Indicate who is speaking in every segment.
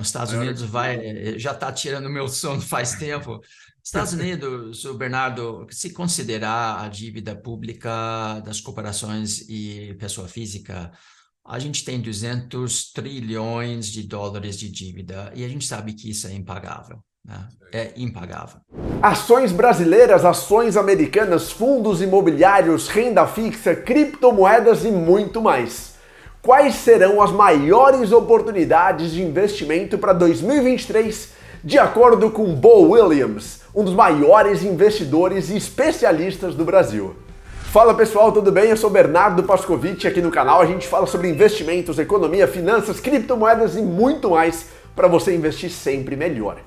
Speaker 1: Os Estados
Speaker 2: Maior
Speaker 1: Unidos
Speaker 2: ativo.
Speaker 1: já está tirando o meu sono faz tempo. Estados Unidos, o Bernardo, se considerar a dívida pública das corporações e pessoa física, a gente tem 200 trilhões de dólares de dívida e a gente sabe que isso é impagável, né? É impagável.
Speaker 3: Ações brasileiras, ações americanas, fundos imobiliários, renda fixa, criptomoedas e muito mais. Quais serão as maiores oportunidades de investimento para 2023, de acordo com Bo Williams, um dos maiores investidores e especialistas do Brasil? Fala pessoal, tudo bem? Eu sou Bernardo Pascovitch, aqui no canal a gente fala sobre investimentos, economia, finanças, criptomoedas e muito mais para você investir sempre melhor.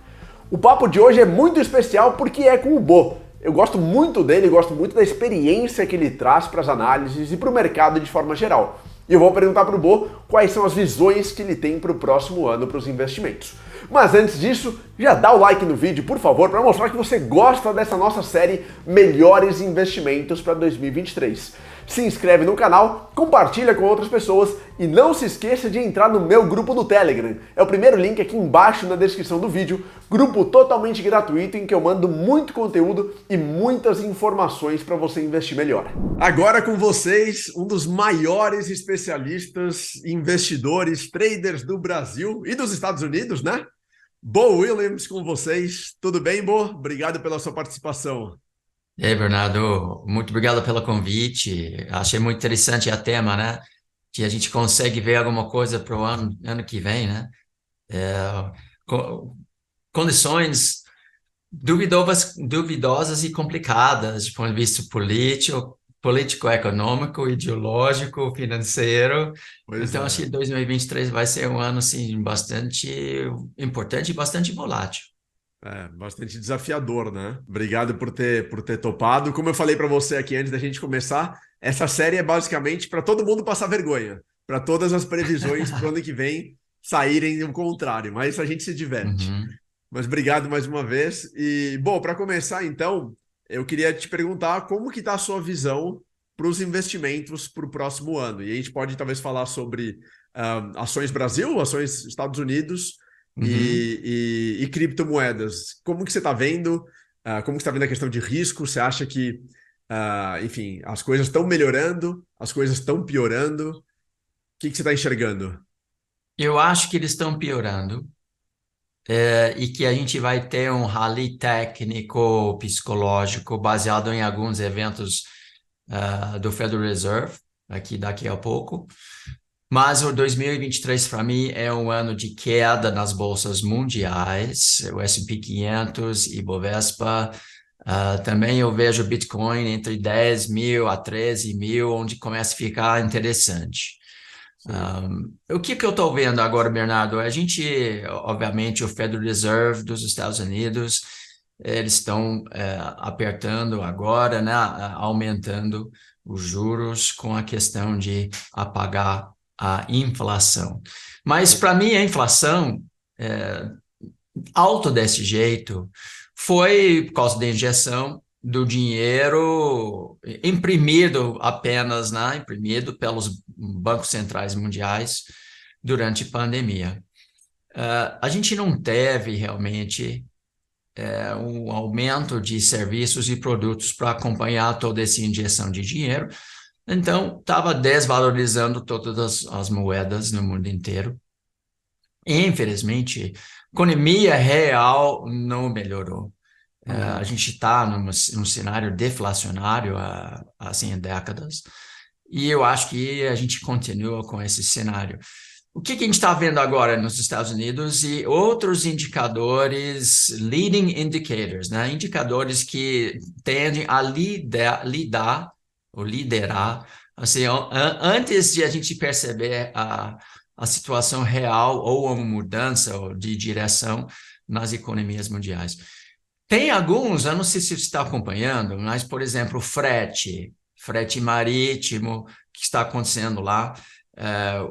Speaker 3: O papo de hoje é muito especial porque é com o Bo. Eu gosto muito dele, gosto muito da experiência que ele traz para as análises e para o mercado de forma geral. E eu vou perguntar para o Bo quais são as visões que ele tem para o próximo ano para os investimentos. Mas antes disso, já dá o like no vídeo, por favor, para mostrar que você gosta dessa nossa série Melhores Investimentos para 2023. Se inscreve no canal, compartilha com outras pessoas e não se esqueça de entrar no meu grupo do Telegram. É o primeiro link aqui embaixo na descrição do vídeo, grupo totalmente gratuito em que eu mando muito conteúdo e muitas informações para você investir melhor.
Speaker 2: Agora com vocês, um dos maiores especialistas, investidores, traders do Brasil e dos Estados Unidos, né? Bo Williams com vocês. Tudo bem, Bo? Obrigado pela sua participação.
Speaker 1: E aí, Bernardo, muito obrigado pelo convite. Achei muito interessante a tema, né? Que a gente consegue ver alguma coisa para o ano que vem, né? É, co- Condições duvidosas e complicadas, de ponto de vista político, econômico, ideológico, financeiro.
Speaker 2: Pois
Speaker 1: Então, acho
Speaker 2: é.
Speaker 1: que 2023 vai ser um ano assim, bastante importante e bastante volátil.
Speaker 2: É, bastante desafiador, né? Obrigado por ter topado. Como eu falei para você aqui antes da gente começar, essa série é basicamente para todo mundo passar vergonha, para todas as previsões para o ano que vem saírem o contrário, mas a gente se diverte.
Speaker 1: Uhum.
Speaker 2: Mas obrigado mais uma vez. E, bom, para começar então, eu queria te perguntar como que está a sua visão para os investimentos para o próximo ano. E a gente pode talvez falar sobre ações Brasil, ações Estados Unidos
Speaker 1: Uhum.
Speaker 2: e criptomoedas. Como que você está vendo? Como que você está vendo a questão de risco? Você acha que, enfim, as coisas estão melhorando? As coisas estão piorando? O que que você está enxergando?
Speaker 1: Eu acho que eles estão piorando. E que a gente vai ter um rally técnico, psicológico, baseado em alguns eventos do Federal Reserve, aqui daqui a pouco. Mas o 2023, para mim, é um ano de queda nas bolsas mundiais, o S&P 500 e Bovespa. Também eu vejo Bitcoin entre 10 mil a 13 mil, onde começa a ficar interessante.
Speaker 2: Sim.
Speaker 1: O que eu estou vendo agora, Bernardo? A gente, obviamente, o Federal Reserve dos Estados Unidos, eles estão apertando agora, né, aumentando os juros com a questão de apagar a inflação. Mas, para mim, a inflação alta desse jeito foi por causa da injeção do dinheiro imprimido apenas, né, imprimido pelos bancos centrais mundiais durante a pandemia. A gente não teve realmente um aumento de serviços e produtos para acompanhar toda essa injeção de dinheiro, então estava desvalorizando todas as moedas no mundo inteiro. Infelizmente, a economia real não melhorou. A
Speaker 2: Uhum.
Speaker 1: gente está num cenário deflacionário há assim, décadas, e eu acho que a gente continua com esse cenário. O que a gente está vendo agora nos Estados Unidos e outros indicadores, leading indicators, né? Indicadores que tendem a lidar ou liderar, assim, antes de a gente perceber a situação real ou uma mudança de direção nas economias mundiais. Tem alguns, eu não sei se você está acompanhando, mas, por exemplo, frete marítimo, que está acontecendo lá,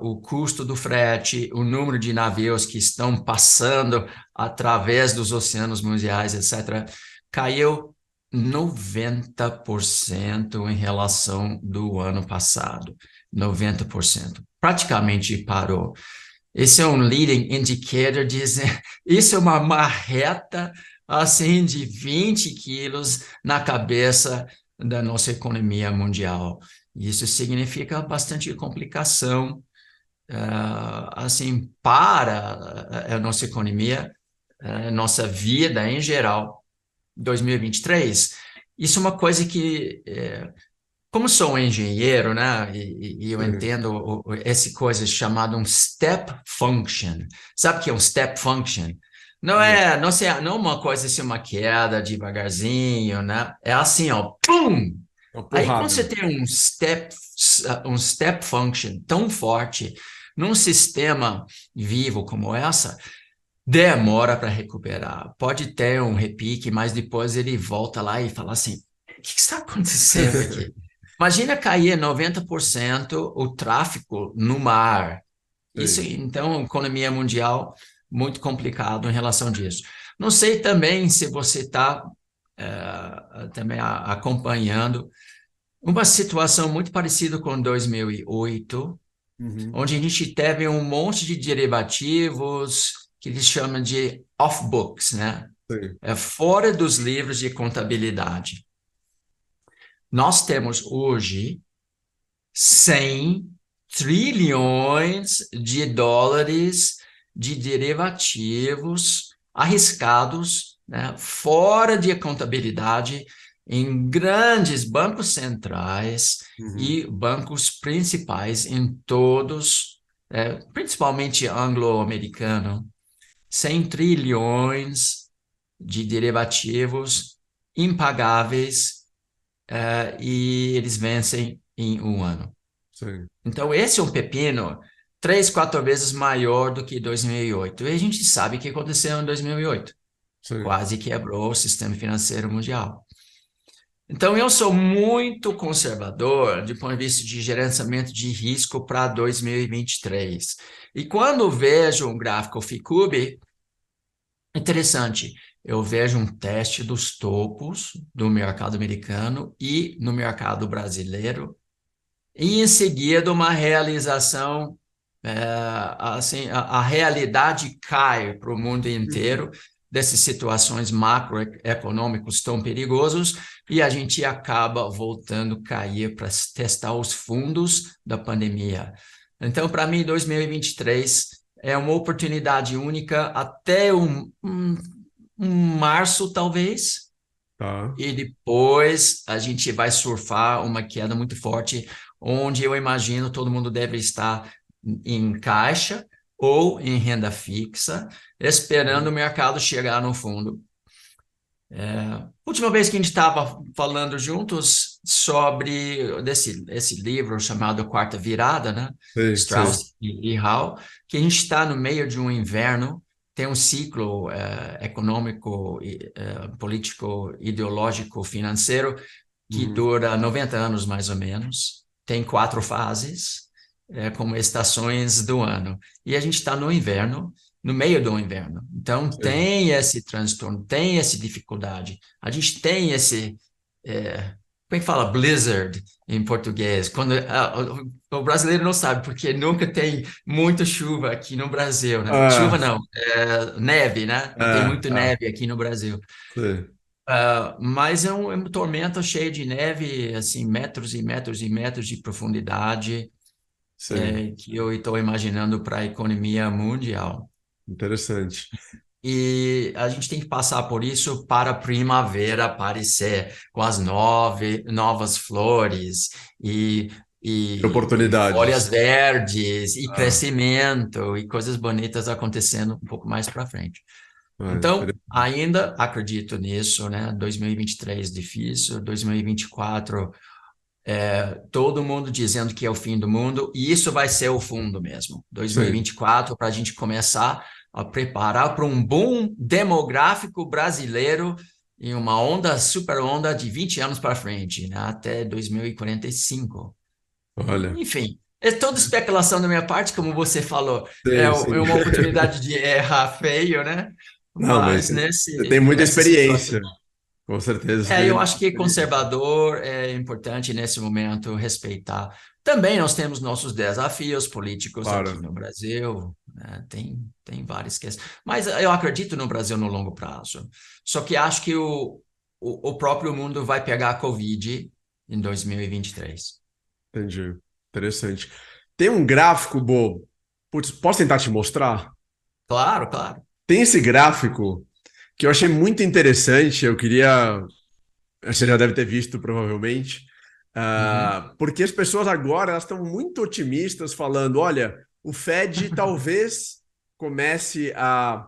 Speaker 1: o custo do frete, o número de navios que estão passando através dos oceanos mundiais, etc., caiu 90% em relação do ano passado. 90%. Praticamente parou. Esse é um leading indicator, isso é uma marreta assim de 20 quilos na cabeça da nossa economia mundial. Isso significa bastante complicação, assim, para a nossa economia, nossa vida em geral. 2023, isso é uma coisa que como sou um engenheiro, né, e eu entendo essa coisa chamada um step function. Sabe o que é um step function? Não é uma coisa assim, uma queda devagarzinho, né? É assim, ó, pum!
Speaker 2: Uma
Speaker 1: Aí quando
Speaker 2: porrada.
Speaker 1: você tem um step function tão forte num sistema vivo como essa, demora para recuperar. Pode ter um repique, mas depois ele volta lá e fala assim: o que está acontecendo aqui? Imagina cair 90% o tráfego no mar. Isso,
Speaker 2: Sim.
Speaker 1: então, economia mundial, muito complicado em relação disso. Não sei também se você está também acompanhando uma situação muito parecida com 2008,
Speaker 2: Uhum.
Speaker 1: onde a gente teve um monte de derivativos que eles chamam de off-books, né?
Speaker 2: Sim.
Speaker 1: Fora dos livros de contabilidade. Nós temos hoje 100 trilhões de dólares de derivativos arriscados, né, fora de contabilidade, em grandes bancos centrais
Speaker 2: Uhum.
Speaker 1: e bancos principais em todos, principalmente anglo-americano, 100 trilhões de derivativos impagáveis, e eles vencem em um ano.
Speaker 2: Sim.
Speaker 1: Então, esse é um pepino 3, 4 vezes maior do que 2008. E a gente sabe o que aconteceu em 2008.
Speaker 2: Sim.
Speaker 1: Quase quebrou o sistema financeiro mundial. Então, eu sou muito conservador do ponto de vista de gerenciamento de risco para 2023. E quando vejo um gráfico Ficube, interessante, eu vejo um teste dos topos do mercado americano e no mercado brasileiro, e em seguida uma realização, assim, a realidade cai para o mundo
Speaker 2: Uhum.
Speaker 1: inteiro dessas situações macroeconômicas tão perigosas e a gente acaba voltando a cair para testar os fundos da pandemia. Então, para mim, 2023 é uma oportunidade única até um março, talvez,
Speaker 2: Tá.
Speaker 1: e depois a gente vai surfar uma queda muito forte, onde eu imagino todo mundo deve estar em caixa ou em renda fixa, esperando o mercado chegar no fundo. Última vez que a gente estava falando juntos sobre esse livro chamado Quarta Virada, né?
Speaker 2: Sei, sei.
Speaker 1: Strauss e Hall, que a gente está no meio de um inverno, tem um ciclo econômico, político, ideológico, financeiro que
Speaker 2: Uhum.
Speaker 1: dura 90 anos mais ou menos, tem 4 fases, como estações do ano. E a gente está no inverno, no meio do inverno. Então,
Speaker 2: Sei.
Speaker 1: tem esse transtorno, tem essa dificuldade. A gente tem esse, como é que fala blizzard em português? Quando o brasileiro não sabe, porque nunca tem muita chuva aqui no Brasil, né? Chuva
Speaker 2: Ah,
Speaker 1: não, neve, né? Não tem muito
Speaker 2: ah,
Speaker 1: neve aqui no Brasil.
Speaker 2: sei,
Speaker 1: Mas é um tormento cheio de neve, assim, metros e metros e metros de profundidade,
Speaker 2: sei.
Speaker 1: que eu estou imaginando para a economia mundial.
Speaker 2: Interessante.
Speaker 1: E a gente tem que passar por isso para a primavera aparecer com as novas flores
Speaker 2: E
Speaker 1: e folhas
Speaker 2: oportunidades.
Speaker 1: verdes e
Speaker 2: Ah,
Speaker 1: crescimento e coisas bonitas acontecendo um pouco mais para frente. Então,
Speaker 2: interessante.
Speaker 1: ainda acredito nisso, né? 2023 difícil, 2024 todo mundo dizendo que é o fim do mundo, e isso vai ser o fundo mesmo.
Speaker 2: Sim.
Speaker 1: 2024, para a gente começar a preparar para um boom demográfico brasileiro em uma onda, super onda de 20 anos para frente, né? Até 2045.
Speaker 2: Olha.
Speaker 1: Enfim, é toda especulação da minha parte, como você falou, é
Speaker 2: Sim, sim.
Speaker 1: é uma oportunidade de errar feio, né?
Speaker 2: Não, mas
Speaker 1: Mas
Speaker 2: você tem muita
Speaker 1: nessa situação.
Speaker 2: experiência. Com certeza. Isso
Speaker 1: Eu
Speaker 2: daí-
Speaker 1: acho que conservador é importante nesse momento respeitar. Também nós temos nossos desafios políticos aqui
Speaker 2: Claro.
Speaker 1: no Brasil, né? Tem várias questões. Mas eu acredito no Brasil no longo prazo. Só que acho que o próprio mundo vai pegar a Covid em 2023.
Speaker 2: Entendi. Interessante. Tem um gráfico, Bo. Putz, posso tentar te mostrar?
Speaker 1: Claro, claro.
Speaker 2: Tem esse gráfico que eu achei muito interessante. Eu queria. Você já deve ter visto, provavelmente.
Speaker 1: Uhum.
Speaker 2: Porque as pessoas agora elas estão muito otimistas, falando: olha, o Fed talvez comece a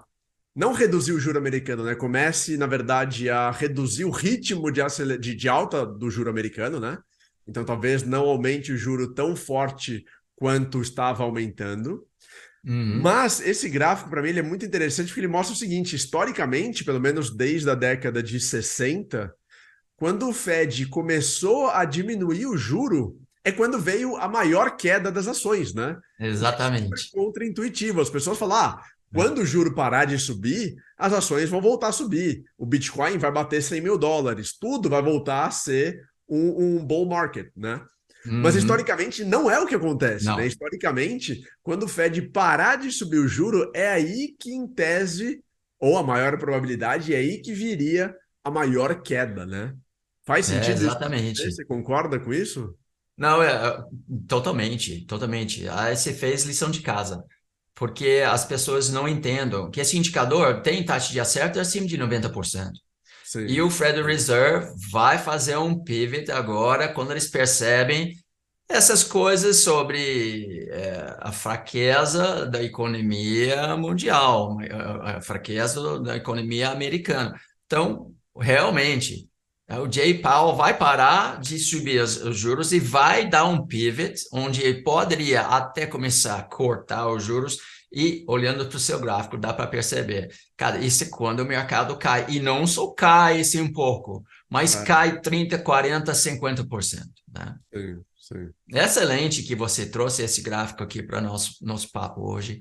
Speaker 2: não reduzir o juro americano, né? Comece, na verdade, a reduzir o ritmo de alta do juro americano, né? Então, talvez não aumente o juro tão forte quanto estava aumentando.
Speaker 1: Uhum.
Speaker 2: Mas esse gráfico, para mim, ele é muito interessante porque ele mostra o seguinte: historicamente, pelo menos desde a década de 60, quando o Fed começou a diminuir o juro, é quando veio a maior queda das ações, né? O que é super
Speaker 1: Exatamente.
Speaker 2: contraintuitivo. As pessoas falam: quando o juro parar de subir, as ações vão voltar a subir. O Bitcoin vai bater US$ 100.000. Tudo vai voltar a ser um bull market, né? Mas
Speaker 1: Uhum.
Speaker 2: historicamente não é o que acontece, né?
Speaker 1: Não.
Speaker 2: Historicamente, quando o Fed parar de subir o juro, é aí que, em tese, ou a maior probabilidade, é aí que viria a maior queda, né? Faz sentido isso para você?
Speaker 1: Exatamente.
Speaker 2: Você concorda com isso?
Speaker 1: Não, totalmente, totalmente. Aí você fez lição de casa, porque as pessoas não entendem que esse indicador tem taxa de acerto acima de 90%. E
Speaker 2: Sim.
Speaker 1: o Federal Reserve vai fazer um pivot agora quando eles percebem essas coisas sobre a fraqueza da economia mundial, a fraqueza da economia americana. Então, realmente, o Jay Powell vai parar de subir os juros e vai dar um pivot, onde ele poderia até começar a cortar os juros. E olhando para o seu gráfico, dá para perceber, cara, isso é quando o mercado cai. E não só cai assim um pouco, mas
Speaker 2: É,
Speaker 1: cai 30, 40, 50%, né?
Speaker 2: sim, sim.
Speaker 1: Excelente que você trouxe esse gráfico aqui para nosso papo hoje,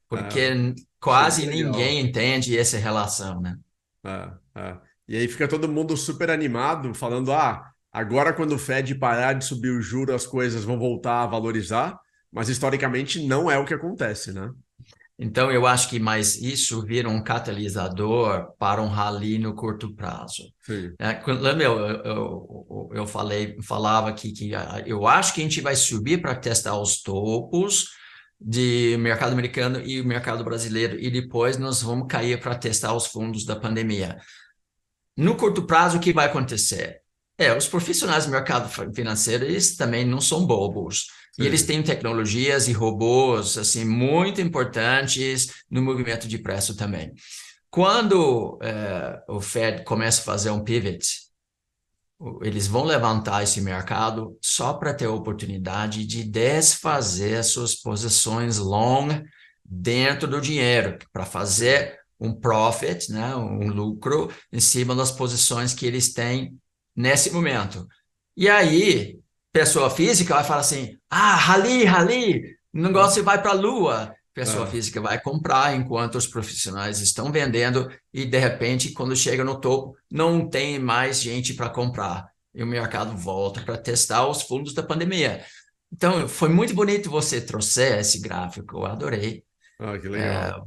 Speaker 1: porque
Speaker 2: É, achei bem
Speaker 1: quase
Speaker 2: legal.
Speaker 1: ninguém entende essa relação, né?
Speaker 2: É. E aí fica todo mundo super animado, falando: agora quando o Fed parar de subir o juro, as coisas vão voltar a valorizar, mas historicamente não é o que acontece, né?
Speaker 1: Então, eu acho que mais isso vira um catalisador para um rally no curto prazo.
Speaker 2: Sim.
Speaker 1: Lembra, eu falava aqui que eu acho que a gente vai subir para testar os topos de mercado americano e o mercado brasileiro, e depois nós vamos cair para testar os fundos da pandemia. No curto prazo, o que vai acontecer? Os profissionais do mercado financeiro, eles também não são bobos. E eles
Speaker 2: Sim.
Speaker 1: têm tecnologias e robôs, assim, muito importantes no movimento de preço também. Quando o Fed começa a fazer um pivot, eles vão levantar esse mercado só para ter a oportunidade de desfazer suas posições long dentro do dinheiro, para fazer um profit, né, um lucro em cima das posições que eles têm nesse momento. E aí, pessoa física vai falar assim: rali, o negócio vai para a lua. Pessoa
Speaker 2: É.
Speaker 1: física vai comprar enquanto os profissionais estão vendendo e, de repente, quando chega no topo, não tem mais gente para comprar. E o mercado volta para testar os fundos da pandemia. Então, foi muito bonito você trouxer esse gráfico, eu adorei.
Speaker 2: Que legal.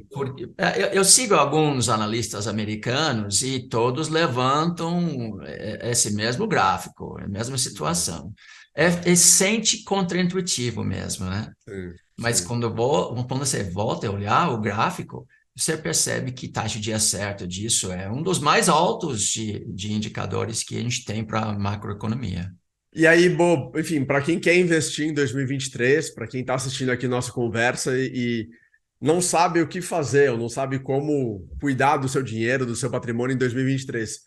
Speaker 1: Eu sigo alguns analistas americanos e todos levantam esse mesmo gráfico, a mesma situação. É sente contraintuitivo mesmo, né?
Speaker 2: Sim,
Speaker 1: Mas
Speaker 2: sim.
Speaker 1: quando você volta a olhar o gráfico, você percebe que taxa de acerto disso é um dos mais altos de indicadores que a gente tem para a macroeconomia.
Speaker 2: E aí, Bo, enfim, para quem quer investir em 2023, para quem está assistindo aqui nossa conversa e não sabe o que fazer, ou não sabe como cuidar do seu dinheiro, do seu patrimônio em 2023, o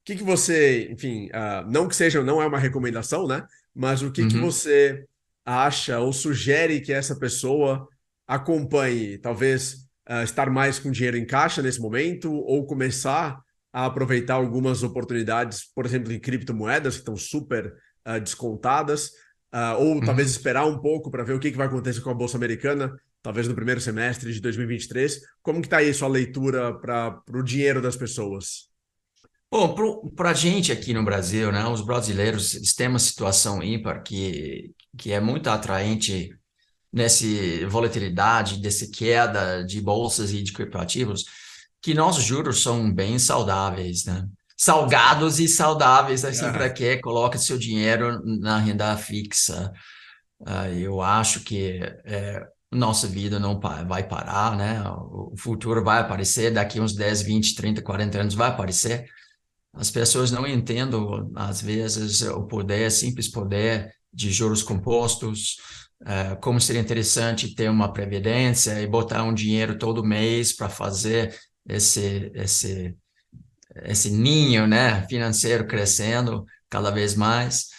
Speaker 2: que você, enfim, não que seja, não é uma recomendação, né? Mas o que
Speaker 1: Uhum.
Speaker 2: você acha ou sugere que essa pessoa acompanhe? Talvez estar mais com dinheiro em caixa nesse momento, ou começar a aproveitar algumas oportunidades, por exemplo, em criptomoedas, que estão super descontadas, ou talvez
Speaker 1: Uhum.
Speaker 2: esperar um pouco para ver o que vai acontecer com a Bolsa Americana, talvez no primeiro semestre de 2023. Como que está aí sua leitura para o dinheiro das pessoas?
Speaker 1: Bom, para a gente aqui no Brasil, né, os brasileiros eles têm uma situação ímpar que é muito atraente nessa volatilidade, dessa queda de bolsas e de criptoativos, que nossos juros são bem saudáveis, né? Salgados e saudáveis, assim, para
Speaker 2: É,
Speaker 1: quem coloca seu dinheiro na renda fixa. Eu acho que nossa vida não vai parar, né? O futuro vai aparecer, daqui uns 10, 20, 30, 40 anos vai aparecer. As pessoas não entendem, às vezes, o poder, simples poder de juros compostos, como seria interessante ter uma previdência e botar um dinheiro todo mês para fazer esse ninho, né, financeiro crescendo cada vez mais.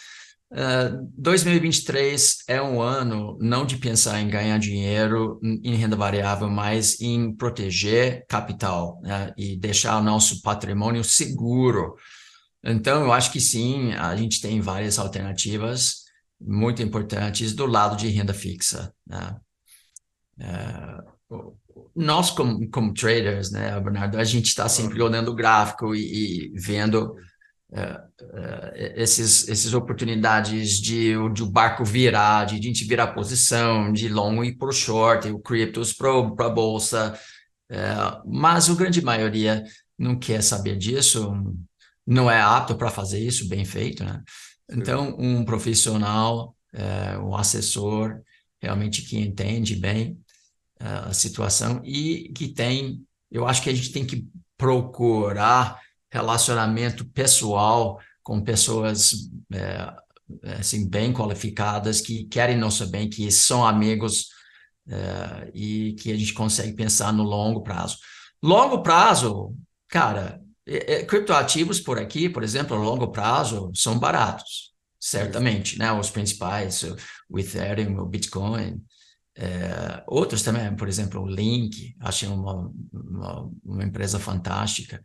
Speaker 1: 2023 é um ano não de pensar em ganhar dinheiro em renda variável, mas em proteger capital, né, e deixar o nosso patrimônio seguro. Então, eu acho que sim, a gente tem várias alternativas muito importantes do lado de renda fixa, né? Nós, como traders, né, Bernardo, a gente está sempre olhando o gráfico e vendo essas oportunidades de o barco virar, de a gente virar posição, de long ir para o short, o criptos para a bolsa, mas a grande maioria não quer saber disso, não é apto para fazer isso bem feito, né?
Speaker 2: sim.
Speaker 1: Então, um profissional, um assessor, realmente que entende bem a situação e que tem, eu acho que a gente tem que procurar relacionamento pessoal com pessoas assim bem qualificadas que querem nosso bem, que são amigos e que a gente consegue pensar no longo prazo. Longo prazo, cara, criptoativos por aqui, por exemplo, a longo prazo são baratos,
Speaker 2: Isso.
Speaker 1: certamente, né? Os principais, o Ethereum, o Bitcoin, outros também, por exemplo, o Link, achei uma empresa fantástica.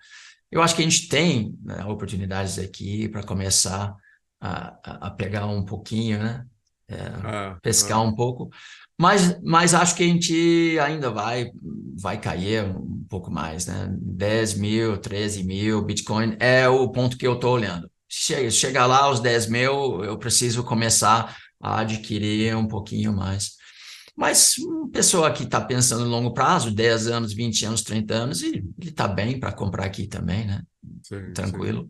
Speaker 1: Eu acho que a gente tem, né, oportunidades aqui para começar a pegar um pouquinho, né?
Speaker 2: Ah,
Speaker 1: Pescar
Speaker 2: ah,
Speaker 1: um pouco, mas acho que a gente ainda vai cair um pouco mais, né? 10 mil, 13 mil, Bitcoin é o ponto que eu estou olhando. Chegar lá aos 10 mil, eu preciso começar a adquirir um pouquinho mais. Mas uma pessoa que está pensando em longo prazo, 10 anos, 20 anos, 30 anos, ele está bem para comprar aqui também, né?
Speaker 2: sim, sim.
Speaker 1: Tranquilo.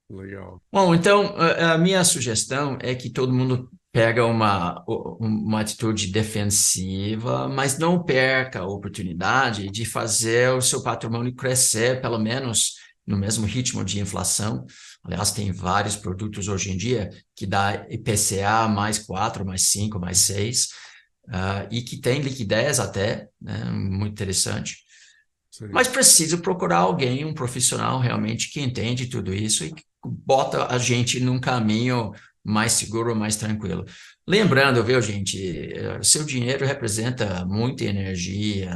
Speaker 2: Legal.
Speaker 1: Bom, então, a minha sugestão é que todo mundo pega uma atitude defensiva, mas não perca a oportunidade de fazer o seu patrimônio crescer, pelo menos no mesmo ritmo de inflação. Aliás, tem vários produtos hoje em dia que dá IPCA mais 4, mais 5, mais 6, e que tem liquidez até, né, muito interessante. Mas
Speaker 2: Sim.
Speaker 1: preciso procurar alguém, um profissional realmente que entende tudo isso e que bota a gente num caminho mais seguro, mais tranquilo. Lembrando, viu, gente, seu dinheiro representa muita energia,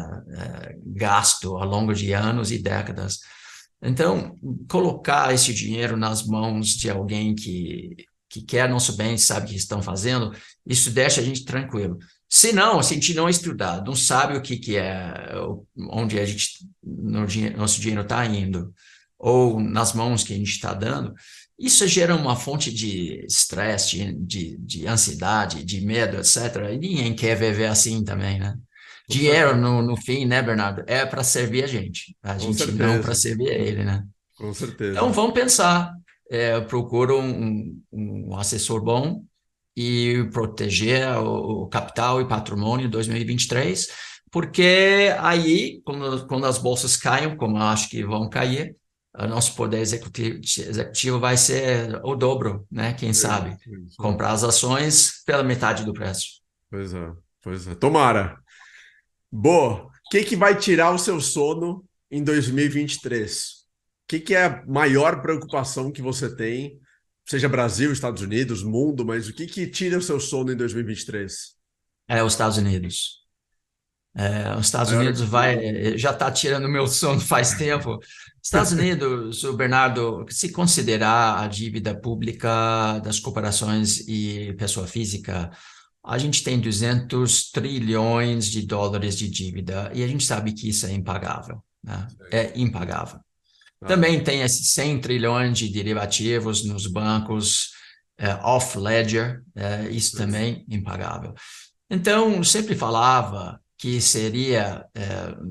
Speaker 1: gasto ao longo de anos e décadas. Então, colocar esse dinheiro nas mãos de alguém que quer nosso bem, sabe o que estão fazendo, isso deixa a gente tranquilo. Se não, se a gente não estudar, não sabe o que é, onde a gente, nosso dinheiro está indo, ou nas mãos que a gente está dando, isso gera uma fonte de estresse, de ansiedade, de medo, etc. E ninguém quer viver assim também, né?
Speaker 2: Com
Speaker 1: Dinheiro,
Speaker 2: certeza.
Speaker 1: no fim, né, Bernardo, é para servir a
Speaker 2: Com
Speaker 1: gente não para
Speaker 2: certeza.
Speaker 1: servir a ele, né?
Speaker 2: Com
Speaker 1: Então,
Speaker 2: certeza.
Speaker 1: vamos pensar. Procura um assessor bom e proteger o capital e patrimônio em 2023, porque aí, quando as bolsas caem, como eu acho que vão cair, o nosso poder executivo vai ser o dobro, né? Quem
Speaker 2: Sim,
Speaker 1: sabe?
Speaker 2: sim, sim.
Speaker 1: Comprar as ações pela metade do preço.
Speaker 2: Pois é, pois é. Tomara. Boa. O que que vai tirar o seu sono em 2023? O que que é a maior preocupação que você tem, seja Brasil, Estados Unidos, mundo, mas o que que tira o seu sono em 2023?
Speaker 1: É os Estados Unidos. Os Estados
Speaker 2: Maior...
Speaker 1: Unidos já está tirando meu sono faz tempo. Estados Unidos, o Bernardo, se considerar a dívida pública das corporações e pessoa física, a gente tem 200 trilhões de dólares de dívida e a gente sabe que isso é impagável, né? É impagável. Também tem esses 100 trilhões de derivativos nos bancos off-ledger, isso também impagável. Então, sempre falava que seria,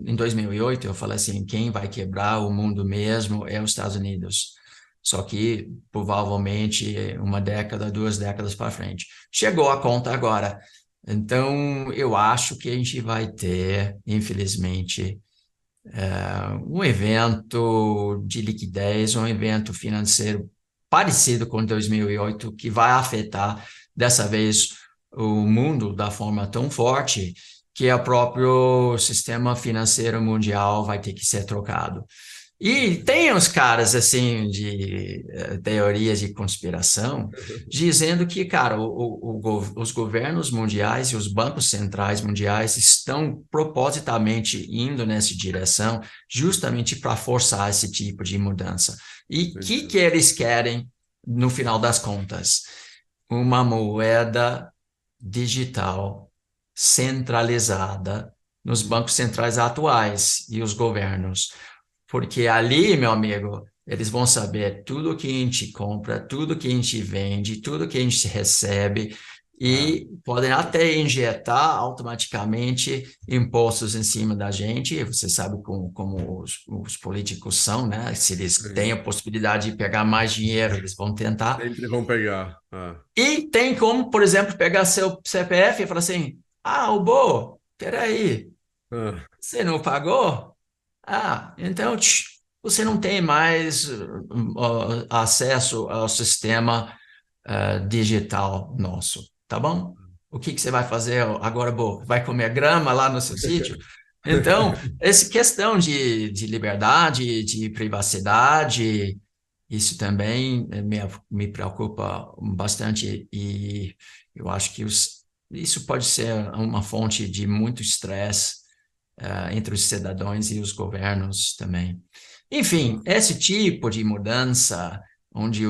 Speaker 1: em 2008, eu falei assim, quem vai quebrar o mundo mesmo é os Estados Unidos. Só que, provavelmente, 1 década, 2 décadas para frente. Chegou a conta agora. Então, eu acho que a gente vai ter, infelizmente, um evento de liquidez, um evento financeiro parecido com 2008, que vai afetar, dessa vez, o mundo da forma tão forte que o próprio sistema financeiro mundial vai ter que ser trocado. E tem uns caras, assim, de teorias de conspiração, dizendo que, cara, os governos mundiais e os bancos centrais mundiais estão propositalmente indo nessa direção justamente para forçar esse tipo de mudança. E o que eles querem, no final das contas? Uma moeda digital centralizada nos bancos centrais atuais e os governos. Porque ali, meu amigo, eles vão saber tudo que a gente compra, tudo que a gente vende, tudo que a gente recebe e podem até injetar automaticamente impostos em cima da gente. Você sabe como os políticos são, né? Se eles têm a possibilidade de pegar mais dinheiro, eles vão tentar.
Speaker 2: Sempre vão pegar.
Speaker 1: E tem como, por exemplo, pegar seu CPF e falar assim, peraí, você não pagou? Então você não tem mais acesso ao sistema digital nosso, tá bom? O que você vai fazer agora, Bo? Vai comer grama lá no seu sítio? Então, essa questão de liberdade, de privacidade, isso também me preocupa bastante e eu acho que isso pode ser uma fonte de muito estresse entre os cidadãos e os governos também. Enfim, esse tipo de mudança, onde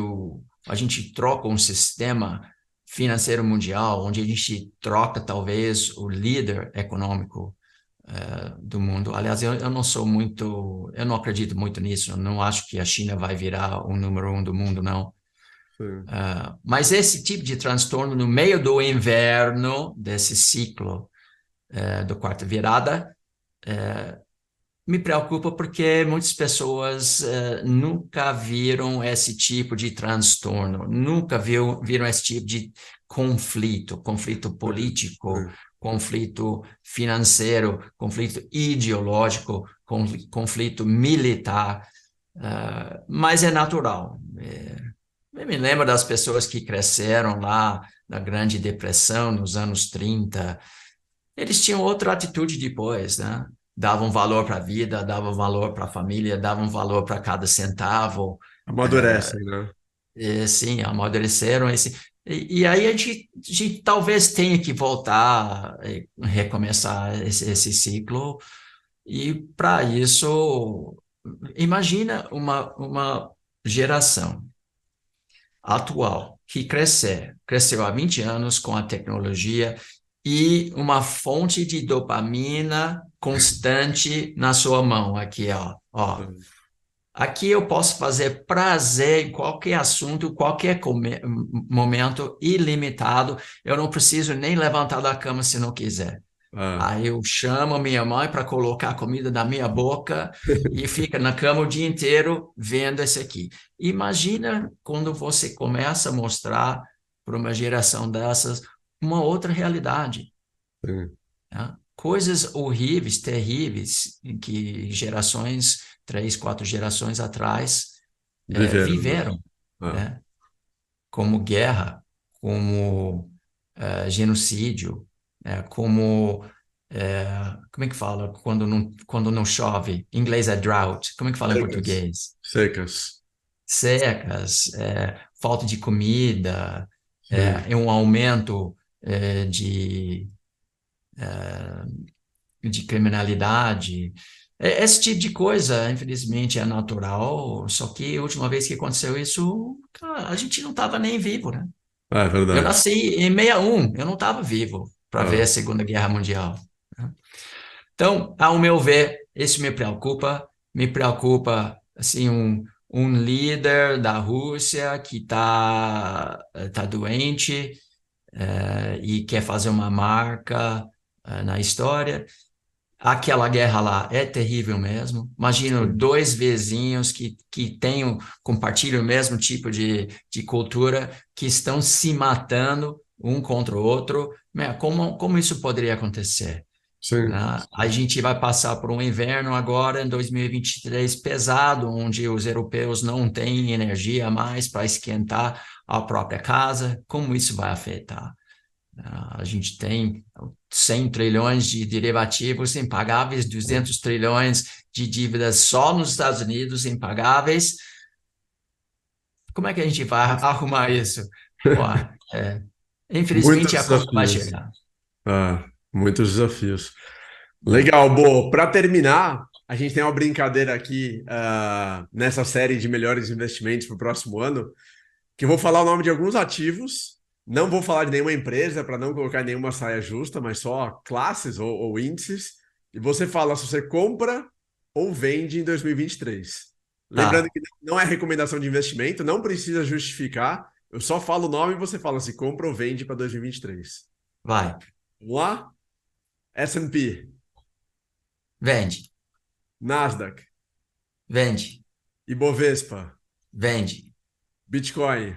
Speaker 1: a gente troca um sistema financeiro mundial, onde a gente troca talvez o líder econômico do mundo. Aliás, eu não acredito muito nisso, eu não acho que a China vai virar o número 1 do mundo, não. Mas esse tipo de transtorno no meio do inverno, desse ciclo do quarta virada, me preocupa porque muitas pessoas nunca viram esse tipo de transtorno, nunca viram esse tipo de conflito político, conflito financeiro, conflito ideológico, conflito militar, mas é natural. Eu me lembro das pessoas que cresceram lá na Grande Depressão, nos anos 30, eles tinham outra atitude depois, né? Davam valor para a vida, davam valor para a família, davam valor para cada centavo.
Speaker 2: Amadurecem, né?
Speaker 1: Sim, amadureceram. E aí a gente talvez tenha que voltar, recomeçar esse ciclo. E para isso, imagina uma geração atual que cresceu há 20 anos com a tecnologia e uma fonte de dopamina constante na sua mão. Aqui, ó. Aqui eu posso fazer prazer em qualquer assunto, qualquer momento, ilimitado. Eu não preciso nem levantar da cama se não quiser. Aí eu chamo minha mãe para colocar comida na minha boca e fica na cama o dia inteiro vendo esse aqui. Imagina quando você começa a mostrar para uma geração dessas uma outra realidade. Né? Coisas horríveis, terríveis, que gerações, 3, 4 gerações atrás, viveram. Né? Como guerra, como genocídio, como como é que fala quando não chove? Em inglês é drought. Como é que fala em português?
Speaker 2: Secas.
Speaker 1: Secas, falta de comida, um aumento de criminalidade. Esse tipo de coisa, infelizmente, é natural, só que a última vez que aconteceu isso, cara, a gente não estava nem vivo, né?
Speaker 2: É verdade.
Speaker 1: Eu nasci em 61, eu não estava vivo para ver a Segunda Guerra Mundial. Né? Então, ao meu ver, isso me preocupa assim, um líder da Rússia que tá doente, e quer fazer uma marca, na história. Aquela guerra lá é terrível mesmo. Imagino
Speaker 2: Sim.
Speaker 1: dois vizinhos que compartilham o mesmo tipo de cultura, que estão se matando um contra o outro. Como isso poderia acontecer?
Speaker 2: Sim.
Speaker 1: Né? A gente vai passar por um inverno agora, em 2023, pesado, onde os europeus não têm energia mais para esquentar a própria casa. Como isso vai afetar? A gente tem 100 trilhões de derivativos impagáveis, 200 trilhões de dívidas só nos Estados Unidos impagáveis. Como é que a gente vai arrumar isso? Pô, é, infelizmente,
Speaker 2: Muitos
Speaker 1: a conta vai
Speaker 2: desafios.
Speaker 1: chegar.
Speaker 2: Muitos desafios.
Speaker 1: Né?
Speaker 2: Legal, Bo. Para terminar, a gente tem uma brincadeira aqui nessa série de melhores investimentos para o próximo ano, que eu vou falar o nome de alguns ativos. Não vou falar de nenhuma empresa para não colocar nenhuma saia justa, mas só classes ou índices. E você fala se você compra ou vende em 2023. Lembrando
Speaker 1: Tá,
Speaker 2: que não é recomendação de investimento, não precisa justificar. Eu só falo o nome e você fala se compra ou vende para 2023.
Speaker 1: vai.
Speaker 2: Vamos lá? S&P,
Speaker 1: Vende,
Speaker 2: Nasdaq,
Speaker 1: vende,
Speaker 2: Ibovespa,
Speaker 1: vende.
Speaker 2: Bitcoin.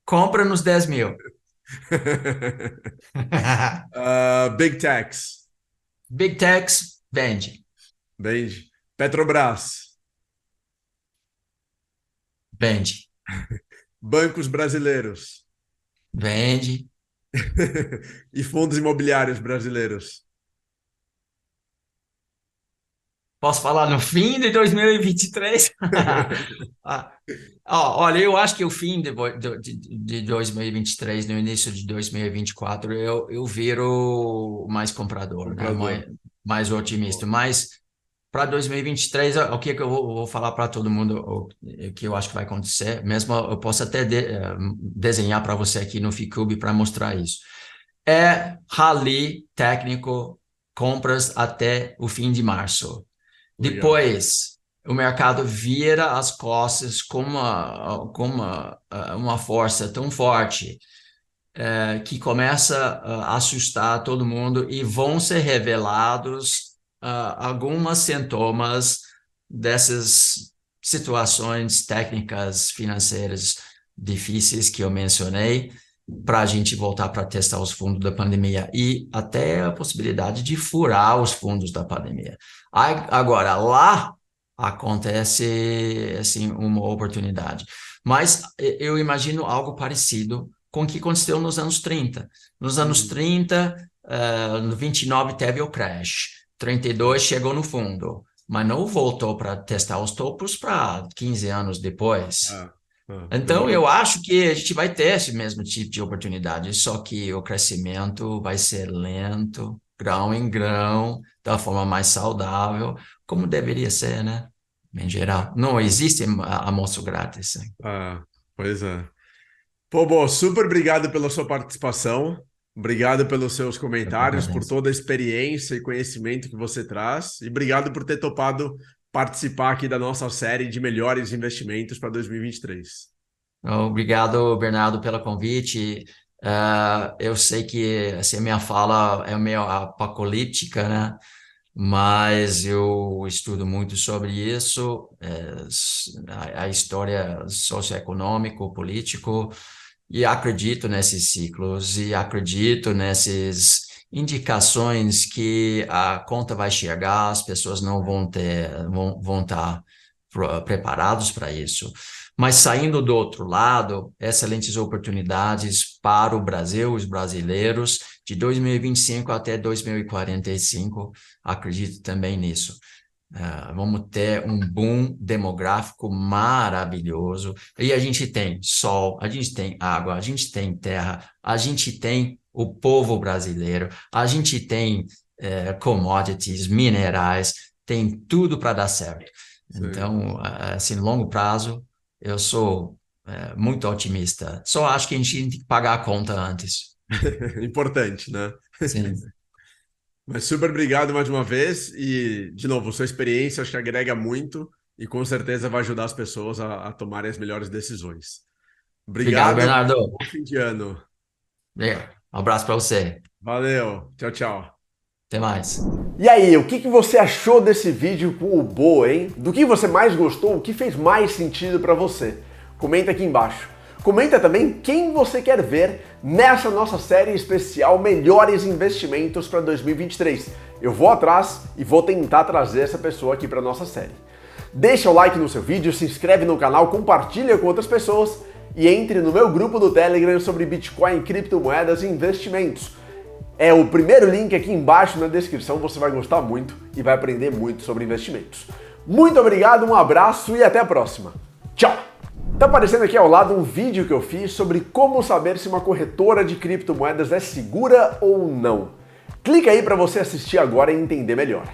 Speaker 1: Compra nos 10 mil.
Speaker 2: Big Techs,
Speaker 1: Big Techs, vende,
Speaker 2: vende. Petrobras,
Speaker 1: vende,
Speaker 2: bancos brasileiros
Speaker 1: vende.
Speaker 2: e fundos imobiliários brasileiros.
Speaker 1: Posso falar no fim de 2023? Ah, olha, eu acho que o fim de 2023, no início de 2024, eu viro mais comprador, né?
Speaker 2: Comprador.
Speaker 1: Mais otimista. Mas para 2023, o que é que eu vou falar para todo mundo, o que eu acho que vai acontecer? Mesmo eu posso até desenhar para você aqui no Ficube para mostrar isso. É rally técnico, compras até o fim de março.
Speaker 2: Legal.
Speaker 1: Depois, o mercado vira as costas com uma força tão forte, que começa a assustar todo mundo e vão ser revelados alguns sintomas dessas situações técnicas financeiras difíceis que eu mencionei, para a gente voltar para testar os fundos da pandemia e até a possibilidade de furar os fundos da pandemia. Agora, lá acontece assim uma oportunidade. Mas eu imagino algo parecido com o que aconteceu nos anos 30. Nos anos
Speaker 2: Uhum.
Speaker 1: 30, no 29 teve o crash, 32 chegou no fundo, mas não voltou para testar os topos para 15 anos depois. Então,
Speaker 2: Demorou.
Speaker 1: eu acho que a gente vai ter esse mesmo tipo de oportunidade, só que o crescimento vai ser lento, grão em grão, da forma mais saudável, como deveria ser, né? Em geral. Não existe almoço grátis. Né?
Speaker 2: Ah, pois é. Pô, Bo, super obrigado pela sua participação. Obrigado pelos seus
Speaker 1: Eu que
Speaker 2: comentários, por
Speaker 1: agradeço.
Speaker 2: toda a experiência e conhecimento que você traz. E obrigado por ter topado participar aqui da nossa série de melhores investimentos para 2023.
Speaker 1: Obrigado, Bernardo, pelo convite. Eu sei que assim, a minha fala é meio apocalíptica, né? Mas eu estudo muito sobre isso, a história socioeconômico, político, e acredito nesses ciclos, e acredito nessas indicações que a conta vai chegar, as pessoas não vão estar preparados para isso. Mas saindo do outro lado, excelentes oportunidades para o Brasil, os brasileiros, de 2025 até 2045, acredito também nisso. Vamos ter um boom demográfico maravilhoso. E a gente tem sol, a gente tem água, a gente tem terra, a gente tem o povo brasileiro, a gente tem commodities, minerais, tem tudo para dar certo.
Speaker 2: Sim.
Speaker 1: Então, assim, longo prazo, eu sou muito otimista. Só acho que a gente tem que pagar a conta antes.
Speaker 2: Importante, né?
Speaker 1: Sim.
Speaker 2: Mas super obrigado mais uma vez e, de novo, sua experiência acho que agrega muito e com certeza vai ajudar as pessoas a tomarem as melhores decisões.
Speaker 1: Obrigado,
Speaker 2: Obrigado,
Speaker 1: Bernardo.
Speaker 2: bom fim de ano.
Speaker 1: Um abraço para você.
Speaker 2: Valeu, tchau, tchau.
Speaker 1: Até mais.
Speaker 3: E aí, o que você achou desse vídeo com o Bo, hein? Do que você mais gostou, o que fez mais sentido para você? Comenta aqui embaixo. Comenta também quem você quer ver nessa nossa série especial Melhores Investimentos para 2023. Eu vou atrás e vou tentar trazer essa pessoa aqui para nossa série. Deixa o like no seu vídeo, se inscreve no canal, compartilha com outras pessoas e entre no meu grupo do Telegram sobre Bitcoin, criptomoedas e investimentos. É o primeiro link aqui embaixo na descrição, você vai gostar muito e vai aprender muito sobre investimentos. Muito obrigado, um abraço e até a próxima. Tchau! Tá aparecendo aqui ao lado um vídeo que eu fiz sobre como saber se uma corretora de criptomoedas é segura ou não. Clica aí para você assistir agora e entender melhor.